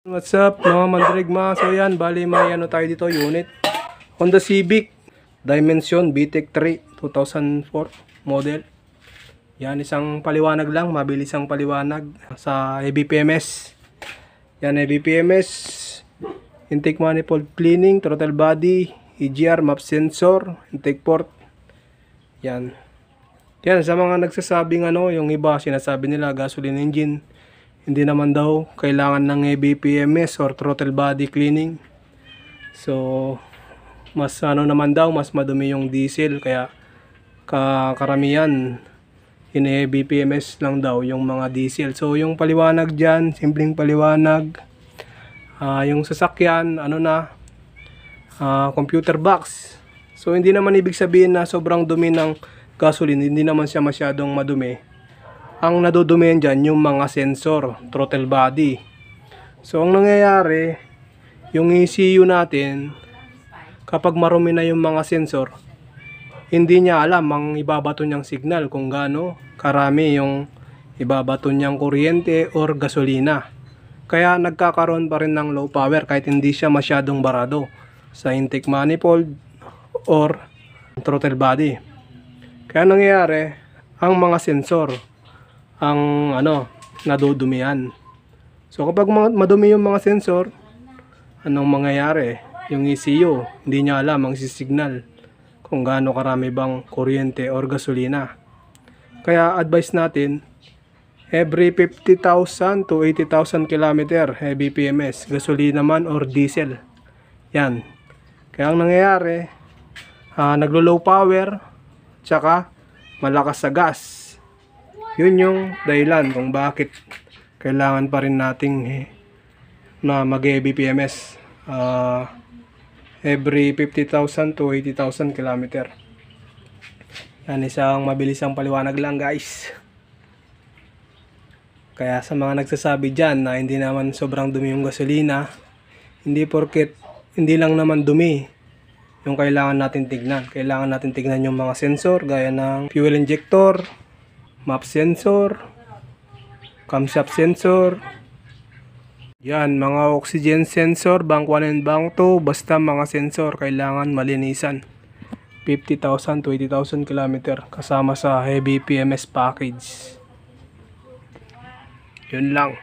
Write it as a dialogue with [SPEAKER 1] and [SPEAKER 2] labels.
[SPEAKER 1] What's up mga mandrigma? So yan, bali may ano tayo dito, unit Honda Civic Dimension VTEC 3 2004 model. Yan, isang paliwanag lang, mabilis ang paliwanag sa ABPMS. Yan, ABPMS, intake manifold cleaning, throttle body, EGR, map sensor, intake port. Yan. Yan, sa mga nagsasabing ano, yung iba sinasabi nila gasoline engine, hindi naman daw kailangan ng ABPMS or throttle body cleaning. So mas ano naman daw, mas madumi yung diesel, kaya karamihan in ABPMS lang daw yung mga diesel. So yung paliwanag dyan, simpleng paliwanag, yung sasakyan ano na, computer box. So hindi naman ibig sabihin na sobrang dumi ng gasoline, hindi naman siya masyadong madumi. Ang nadudumihan dyan yung mga sensor, throttle body. So ang nangyayari, yung ECU natin, kapag marumi na yung mga sensor, hindi niya alam ang ibabato niyang signal, kung gaano karami yung ibabato niyang kuryente or gasolina. Kaya nagkakaroon pa rin ng low power kahit hindi siya masyadong barado sa intake manifold or throttle body. Kaya nangyayari, ang mga sensor ang nadudumihan. So kapag madumi yung mga sensor, anong mangyayari? Yung ECU, hindi niya alam ang signal kung gaano karami bang kuryente or gasolina. Kaya advice natin, every 50,000 to 80,000 km ABPMS, gasolina man or diesel. Yan. Kaya ang nangyayari, naglo-low power, tsaka malakas sa gas. Yun yung dahilan kung bakit kailangan pa rin nating na mag-ABPMS every 50,000 to 80,000 km. Yan, isang mabilisang paliwanag lang guys. Kaya sa mga nagsasabi dyan na hindi naman sobrang dumi yung gasolina, hindi porket hindi lang naman dumi yung kailangan natin tignan. Kailangan natin tignan yung mga sensor gaya ng fuel injector, map sensor, camshaft sensor, yan, mga oxygen sensor, bank 1 and bank 2, basta mga sensor kailangan malinisan. 50,000 to 80,000 km kasama sa ABPMS package. Yun lang.